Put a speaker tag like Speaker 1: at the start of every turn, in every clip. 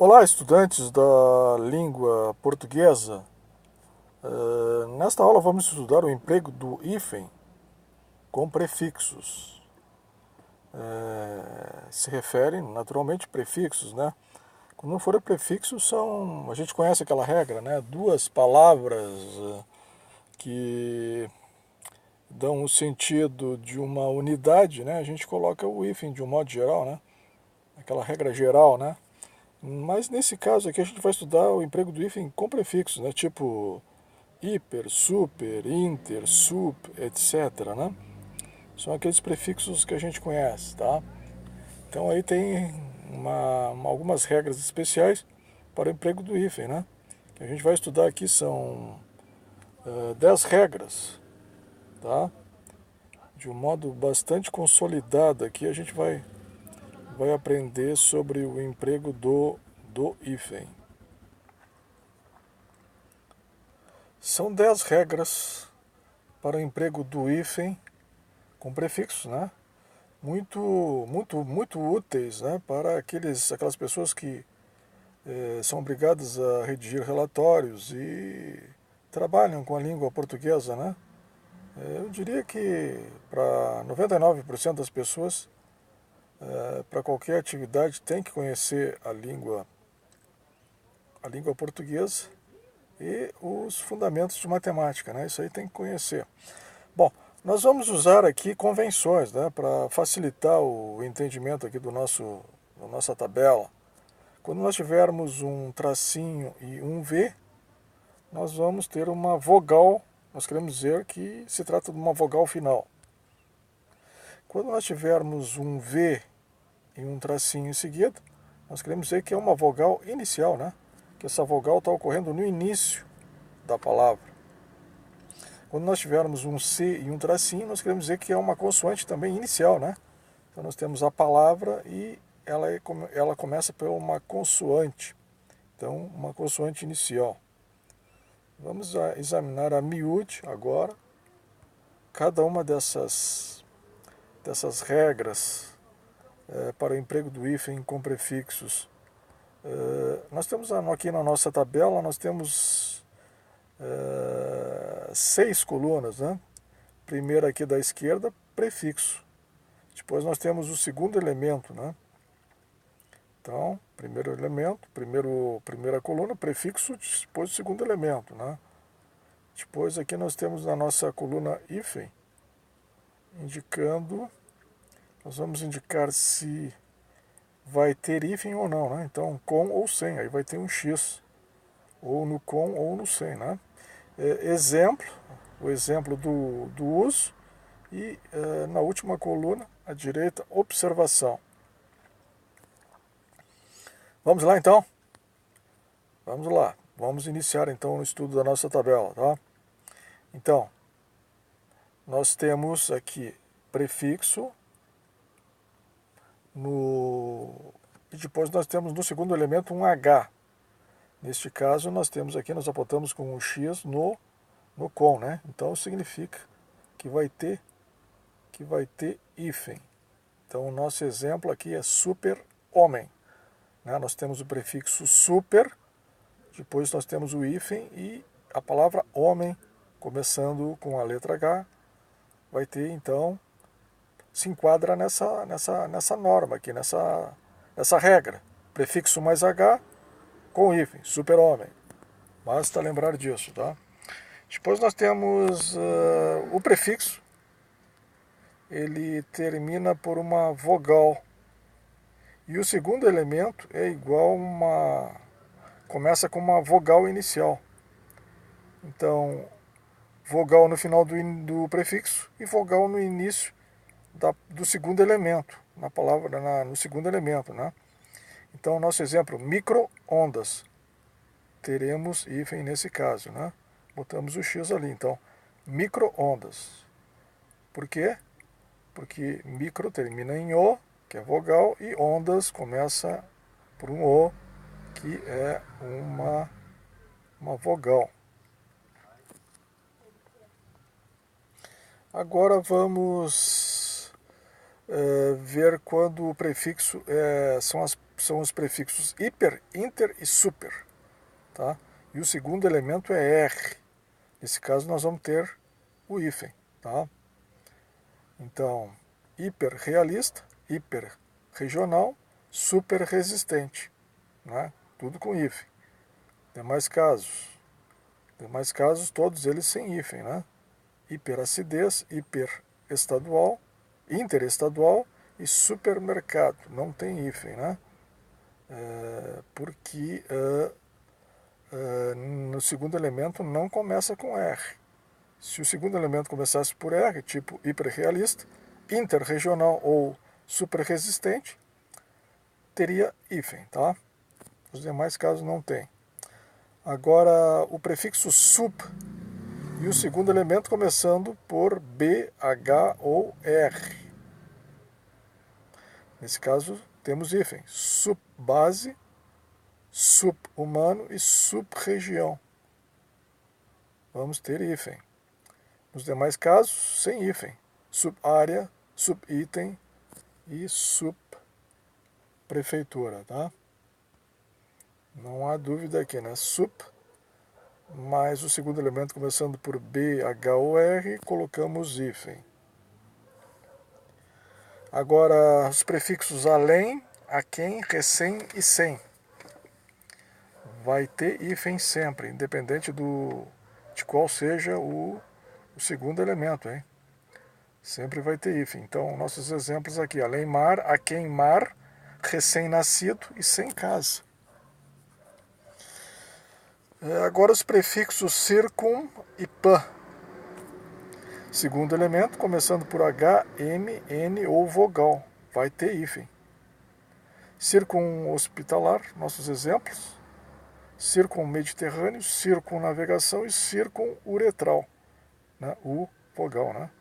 Speaker 1: Olá, estudantes da língua portuguesa. Nesta aula vamos estudar o emprego do hífen com prefixos. Se referem naturalmente prefixos, né? Quando não for prefixo, a gente conhece aquela regra, né? Duas palavras que dão o sentido de uma unidade, né? A gente coloca o hífen de um modo geral, né? Aquela regra geral, né? Mas nesse caso aqui a gente vai estudar o emprego do hífen com prefixos, né? Tipo hiper, super, inter, sup, etc, né? São aqueles prefixos que a gente conhece, tá? Então aí tem algumas regras especiais para o emprego do hífen, né? Que a gente vai estudar aqui são 10 regras, tá? De um modo bastante consolidado aqui a gente vai aprender sobre o emprego do hífen. São 10 regras para o emprego do hífen com prefixos, né? Muito úteis, né, para aquelas pessoas que são obrigadas a redigir relatórios e trabalham com a língua portuguesa, né? Eu diria que para 99% das pessoas, para qualquer atividade, tem que conhecer a língua portuguesa e os fundamentos de matemática, né? Isso aí tem que conhecer. Bom, nós vamos usar aqui convenções, né, para facilitar o entendimento aqui da nossa tabela. Quando nós tivermos um tracinho e um V, nós vamos ter uma vogal, nós queremos dizer que se trata de uma vogal final. Quando nós tivermos um V e um tracinho em seguida, nós queremos dizer que é uma vogal inicial, né? Que essa vogal está ocorrendo no início da palavra. Quando nós tivermos um C e um tracinho, nós queremos dizer que é uma consoante também inicial, né? Então nós temos a palavra e ela começa por uma consoante. Então, uma consoante inicial. Vamos examinar a miúde agora. Cada uma dessas regras para o emprego do hífen com prefixos. Nós temos aqui na nossa tabela, nós temos 6 colunas, né? Primeira aqui da esquerda, prefixo. Depois nós temos o segundo elemento, né? Então, primeiro elemento, primeira coluna, prefixo, depois o segundo elemento, né? Depois aqui nós temos na nossa coluna hífen, nós vamos indicar se vai ter hífen ou não, né? Então, com ou sem, aí vai ter um X, ou no com ou no sem, né? O exemplo do uso, e na última coluna, à direita, observação. Vamos lá então? Vamos lá. Vamos iniciar então o estudo da nossa tabela, tá? Então, nós temos aqui prefixo, e depois nós temos no segundo elemento um H. Neste caso, nós apontamos com um X no com, né? Então significa que vai ter hífen. Então o nosso exemplo aqui é super-homem, né? Nós temos o prefixo super, depois nós temos o hífen e a palavra homem, começando com a letra H, vai ter então, se enquadra nessa norma aqui, nessa regra. Prefixo mais H com hífen, super-homem. Basta lembrar disso, tá? Depois nós temos o prefixo, ele termina por uma vogal. E o segundo elemento é igual começa com uma vogal inicial. Então, vogal no final do prefixo e vogal no início do segundo elemento, no segundo elemento, né? Então, nosso exemplo, micro-ondas. Teremos hífen nesse caso, né? Botamos o X ali, então, micro-ondas. Por quê? Porque micro termina em O, que é vogal, e ondas começa por um O, que é uma vogal. Agora vamos ver quando o prefixo são os prefixos hiper, inter e super. Tá? E o segundo elemento é R. Nesse caso nós vamos ter o hífen. Tá? Então, hiper realista, hiper regional, super resistente. Né? Tudo com hífen. Demais casos, todos eles sem hífen. Né? Hiperacidez, hiperestadual, interestadual e supermercado. Não tem hífen, né? Porque no segundo elemento não começa com R. Se o segundo elemento começasse por R, tipo hiperrealista, interregional ou superresistente, teria hífen, tá? Os demais casos não tem. Agora, o prefixo sub e o segundo elemento começando por B, H ou R. Nesse caso, temos hífen. Subbase, subhumano e subrregião. Vamos ter hífen. Nos demais casos, sem hífen. Subárea, subitem e subprefeitura, tá? Não há dúvida aqui, né? Sub, mais o segundo elemento começando por B, H ou R, colocamos hífen. Agora, os prefixos além, aquém, recém e sem. Vai ter hífen sempre, independente de qual seja o segundo elemento, hein? Sempre vai ter hífen. Então, nossos exemplos aqui, além mar, aquém mar, recém-nascido e sem casa. Agora os prefixos circum e pan. Segundo elemento, começando por H, M, N ou vogal. Vai ter hífen. Circunhospitalar, nossos exemplos. Circummediterrâneo, circunnavegação e circunuretral. Né? U, vogal, né?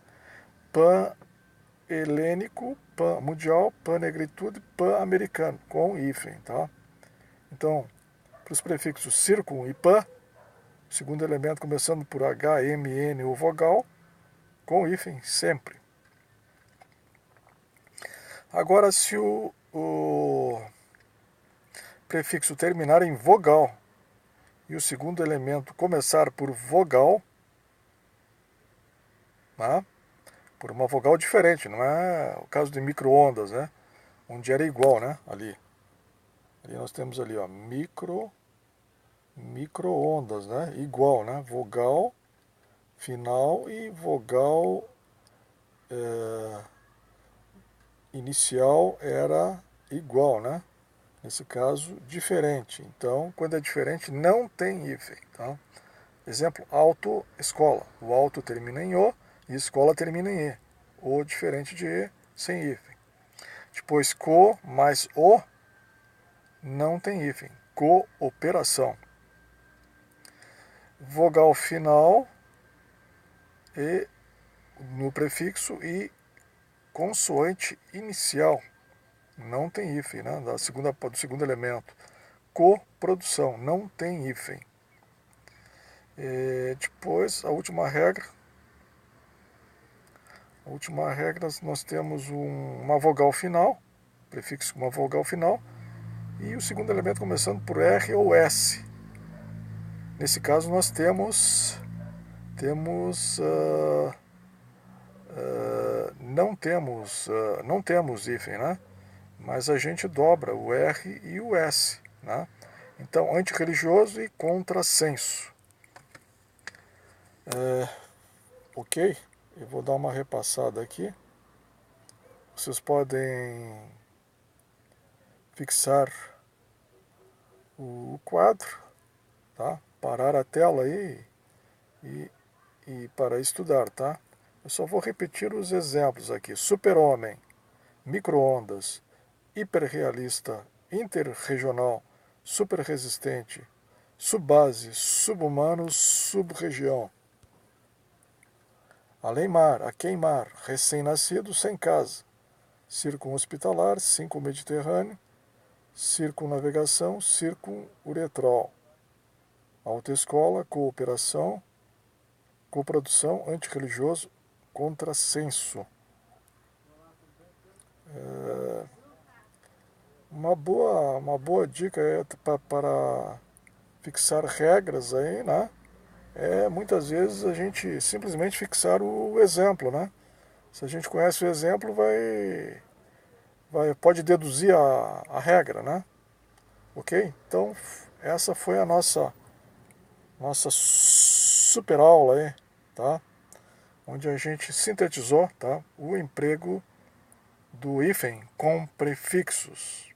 Speaker 1: Pan-helênico, pan-mundial, pan-negritude, pan-americano, com hífen, tá? Então, para os prefixos circum e pan, segundo elemento começando por H, M, N ou vogal, com hífen sempre. Agora, se o prefixo terminar em vogal e o segundo elemento começar por vogal, tá? Por uma vogal diferente, não é o caso de micro-ondas, né? Onde era igual, né? Ali nós temos ali, ó, micro-ondas, né? Igual, né? Vogal final e vogal inicial era igual, né? Nesse caso, diferente. Então, quando é diferente, não tem hífen, tá? Exemplo, auto, escola. O auto termina em O e escola termina em E. O diferente de E, sem hífen. Depois, co mais O, não tem hífen. Cooperação. Vogal final e no prefixo e consoante inicial. Não tem hífen, né? Do segundo elemento. Coprodução, não tem hífen. Depois, a última regra. Nós temos uma vogal final, prefixo com uma vogal final, e o segundo elemento começando por R ou S. Nesse caso, nós não temos hífen, né? Mas a gente dobra o R e o S, né? Então, antirreligioso e contrassenso. Ok? Eu vou dar uma repassada aqui. Vocês podem fixar o quadro, tá? Parar a tela aí e para estudar, tá? Eu só vou repetir os exemplos aqui. Super-homem, micro-ondas, hiperrealista, interregional, superresistente, subbase, subhumano, subregião. Além-mar, aquém-mar, recém-nascido, sem casa. Circunhospitalar, circummediterrâneo, circunnavegação, circunuretral. Autoescola, cooperação, coprodução, antirreligioso, contrassenso. uma boa dica para fixar regras aí, né? É muitas vezes a gente simplesmente fixar o exemplo, né? Se a gente conhece o exemplo, pode deduzir a regra, né? Ok? Então, essa foi a nossa super aula aí, tá? Onde a gente sintetizou, tá? O emprego do hífen com prefixos.